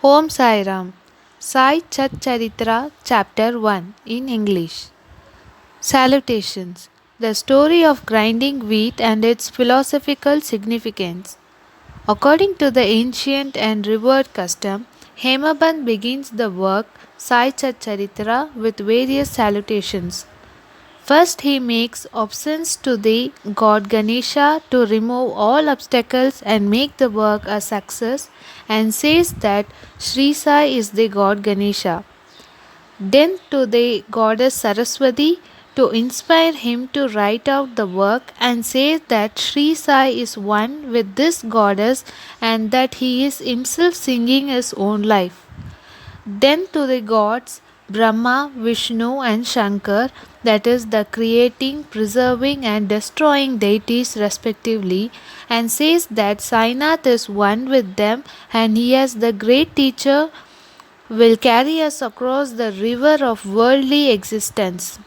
Om Sai Ram. Sai Chat Charitra, Chapter 1 in English. Salutations. The story of grinding wheat and its philosophical significance. According to the ancient and revered custom, Hemaband begins the work Sai Chat Charitra with various salutations. First, he makes obeisance to the god Ganesha to remove all obstacles and make the work a success, and says that Sri Sai is the god Ganesha. Then, to the goddess Saraswati to inspire him to write out the work, and says that Sri Sai is one with this goddess and that he is himself singing his own life. Then to the gods Brahma, Vishnu, and Shankar, that is, the creating, preserving, and destroying deities respectively, and says that Sainath is one with them and he, as the great teacher, will carry us across the river of worldly existence.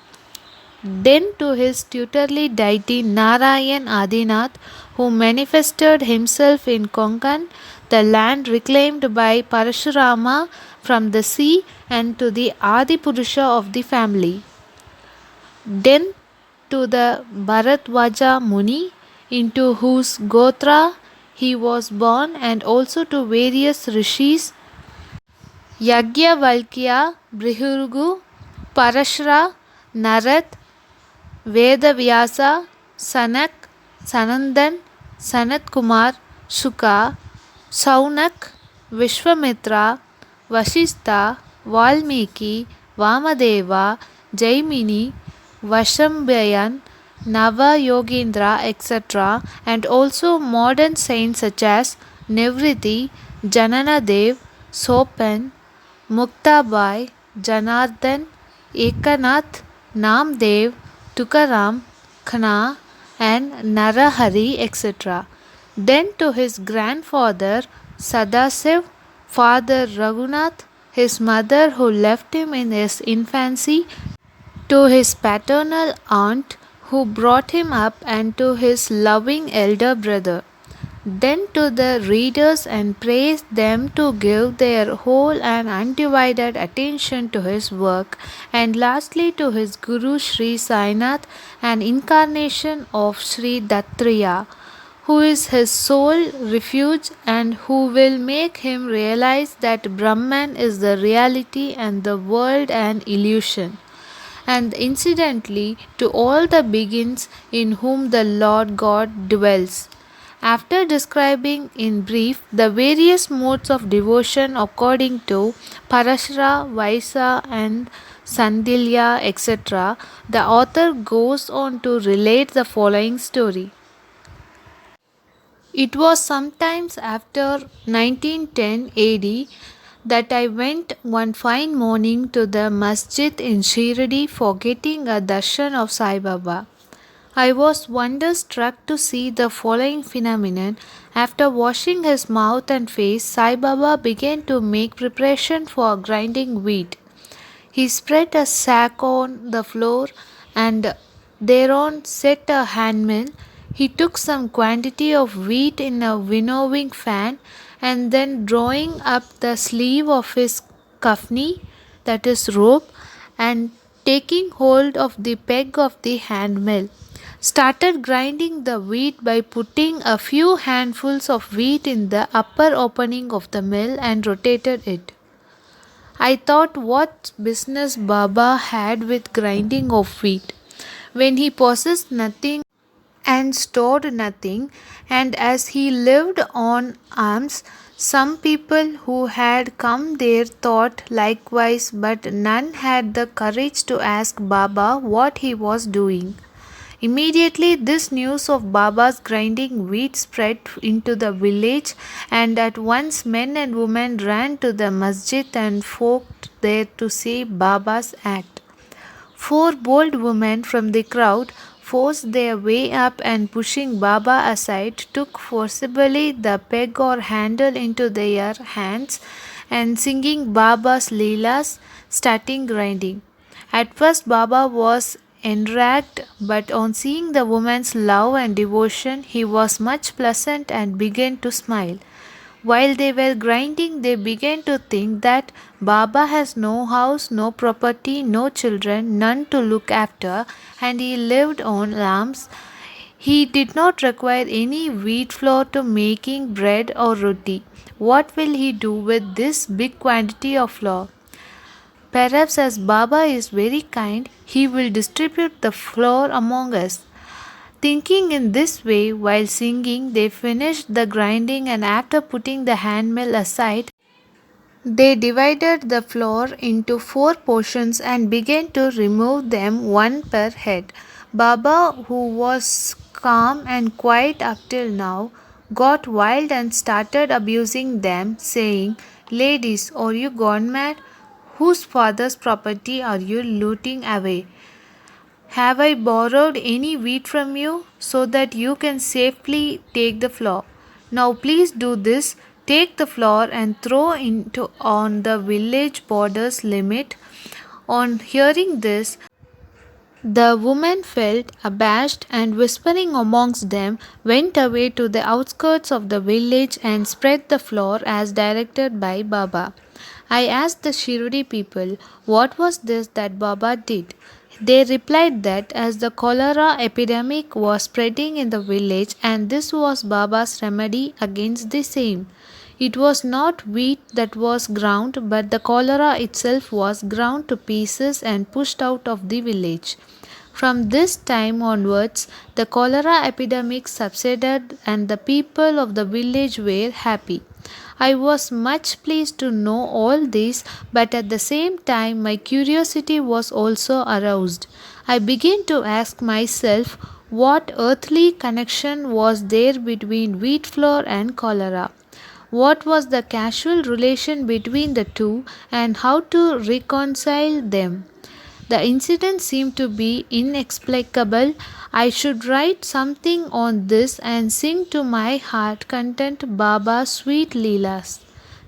Then to his tutelary deity Narayan Adinath, who manifested himself in Konkan, the land reclaimed by Parashurama from the sea, and to the Adi Purusha of the family. Then to the Bharatwaja Muni, into whose Gotra he was born, and also to various rishis Yagyavalkya, Brihurugu, Parashra, Narad, Vedavyasa, Sanak, Sanandan, Sanat Kumar, Shuka, Saunak, Vishwamitra, Vashistha, Valmiki, Vamadeva, Jaimini, Vashambhayan, Nava Yogendra, etc., and also modern saints such as Nivriti, Jananadev, Sopan, Muktabai, Janardhan, Ekanath, Namdev, Tukaram, Khana, and Narahari, etc. Then to his grandfather Sadasiv, father Raghunath, his mother who left him in his infancy, to his paternal aunt who brought him up, and to his loving elder brother. Then to the readers and praise them to give their whole and undivided attention to his work, and lastly to his Guru Sri Sainath, an incarnation of Sri Dattriya, who is his sole refuge and who will make him realize that Brahman is the reality and the world an illusion, and incidentally to all the beings in whom the Lord God dwells. After describing in brief the various modes of devotion according to Parashara, Vaisa, and Sandilya, etc., the author goes on to relate the following story. It was sometimes after 1910 AD that I went one fine morning to the masjid in Shirdi for getting a darshan of Sai Baba. I was wonderstruck to see the following phenomenon. After washing his mouth and face, Sai Baba began to make preparation for grinding wheat. He spread a sack on the floor and thereon set a handmill. He took some quantity of wheat in a winnowing fan, and then drawing up the sleeve of his kafni, that is robe, and taking hold of the peg of the handmill, started grinding the wheat by putting a few handfuls of wheat in the upper opening of the mill and rotated it. I thought what business Baba had with grinding of wheat, when he possessed nothing and stored nothing, and as he lived on alms. Some people who had come there thought likewise, but none had the courage to ask Baba what he was doing. Immediately this news of Baba's grinding wheat spread into the village, and at once men and women ran to the masjid and flocked there to see Baba's act. Four bold women from the crowd forced their way up, and pushing Baba aside, took forcibly the peg or handle into their hands, and singing Baba's Leelas, starting grinding. At first Baba was enraged, but on seeing the woman's love and devotion, he was much pleasant and began to smile. While they were grinding, they began to think that Baba has no house, no property, no children, none to look after, and he lived on alms. He did not require any wheat flour to making bread or roti. What will he do with this big quantity of flour? Perhaps as Baba is very kind, he will distribute the flour among us. Thinking in this way while singing, they finished the grinding and after putting the handmill aside, they divided the floor into 4 portions and began to remove them one per head. Baba, who was calm and quiet up till now, got wild and started abusing them, saying, "Ladies, are you gone mad? Whose father's property are you looting away? Have I borrowed any wheat from you so that you can safely take the flour? Now please do this. Take the flour and throw into on the village borders limit." On hearing this, the woman felt abashed and whispering amongst them went away to the outskirts of the village and spread the floor as directed by Baba. I asked the Shirdi people what was this that Baba did. They replied that as the cholera epidemic was spreading in the village and this was Baba's remedy against the same. It was not wheat that was ground, but the cholera itself was ground to pieces and pushed out of the village. From this time onwards, the cholera epidemic subsided and the people of the village were happy. I was much pleased to know all this, but at the same time, my curiosity was also aroused. I began to ask myself what earthly connection was there between wheat flour and cholera. What was the causal relation between the two and how to reconcile them? The incident seemed to be inexplicable. I should write something on this and sing to my heart content Baba's sweet Leelas.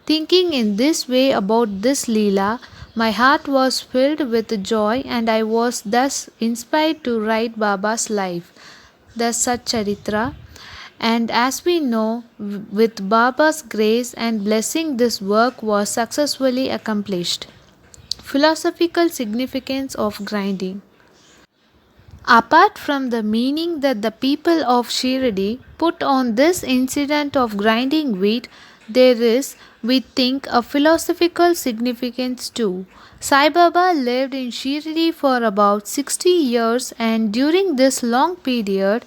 Thinking in this way about this Leela, my heart was filled with joy and I was thus inspired to write Baba's life, the Satcharitra. And as we know, with Baba's grace and blessing, this work was successfully accomplished. Philosophical significance of grinding. Apart from the meaning that the people of Shirdi put on this incident of grinding wheat, there is, we think, a philosophical significance too. Sai Baba lived in Shirdi for about 60 years, and during this long period,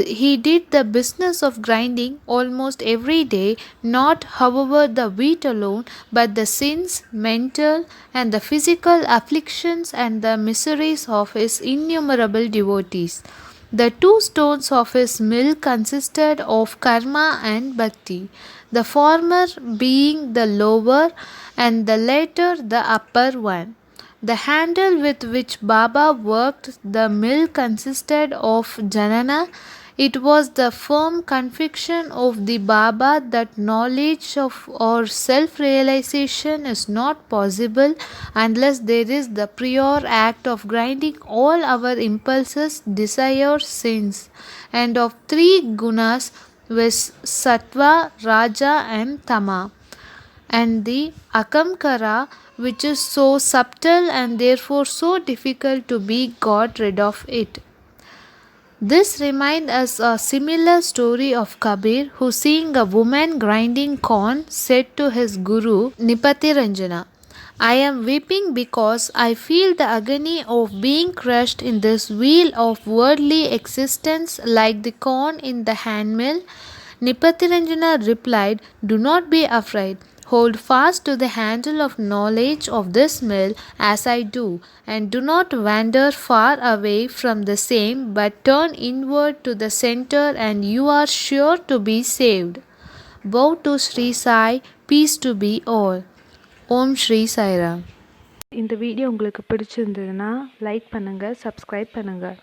he did the business of grinding almost every day, not, however, the wheat alone, but the sins, mental and the physical afflictions and the miseries of his innumerable devotees. The 2 stones of his mill consisted of karma and bhakti, the former being the lower and the latter the upper one. The handle with which Baba worked the mill consisted of Janana. It was the firm conviction of the Baba that knowledge of or self realization is not possible unless there is the prior act of grinding all our impulses, desires, sins, and of 3 gunas with Sattva, Raja, and Tama, and the akamkara, which is so subtle and therefore so difficult to be got rid of it. This reminds us a similar story of Kabir, who seeing a woman grinding corn said to his guru Nipati Ranjana, "I am weeping because I feel the agony of being crushed in this wheel of worldly existence like the corn in the handmill." Nipatiranjana replied, "Do not be afraid. Hold fast to the handle of knowledge of this mill as I do, and do not wander far away from the same, but turn inward to the center, and you are sure to be saved." Bow to Sri Sai, peace to be all. Om Sri Sai Ram. இந்த video உங்களுக்கு பிடிச்சிருந்ததுன்னா like பண்ணுங்கள், subscribe பண்ணுங்கள்.